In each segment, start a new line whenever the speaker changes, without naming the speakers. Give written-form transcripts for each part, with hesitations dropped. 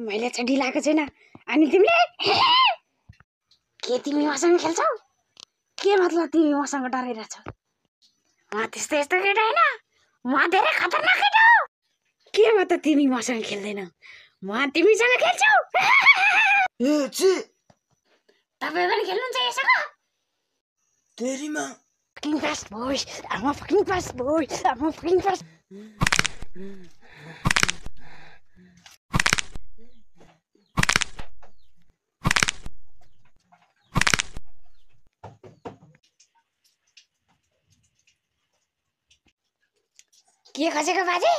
मैले चाहिँ ढिलाएको छैन। अनि तिमीले के तिमी मसँग खेल्छौ? के मतलब तिमी मसँग डराइरहेछौ? म त्यस्तो यस्तो केटा हैन, म धेरै खतरनाक केटा हो। के म त तिमी मसँग खेल्दैनौ, म तिमीसँग खेल्छु।
ए छि,
तपाईं पनि खेल्नुहुन्छ यससँग?
तेरी मां
fucking fast boys. I'm a fucking fast boy. I'm a fucking fast. के खसेको बाजे?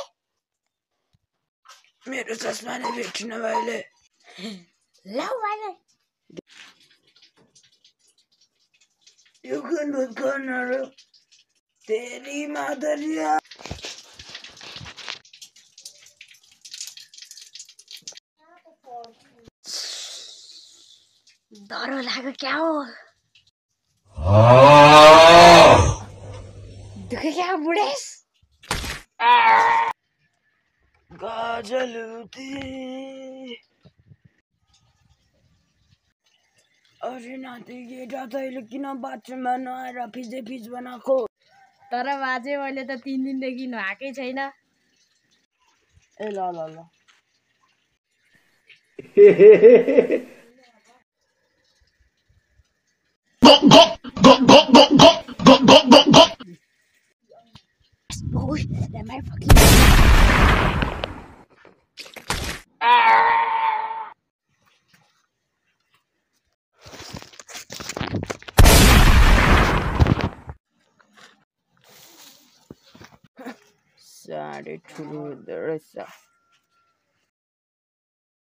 मेरो चस्मा नै भेटिन भाइले।
लौ बाजे,
यो कुन कनरो तेरी मादरिया।
डरो लाग्यो क्या हो? दुखे क्या हो बुढेस?
गाजलुती अरे नाति केटा तैँले किन बाथरुममा नआएर फिजे फिज बनाएको?
तर बाजे मैले त 3 दिनदेखि नुहाएकै छैन।
ए ल ल ल
Boy, am I fucking...
साह्रै ठुलो हुँदो रहेछ।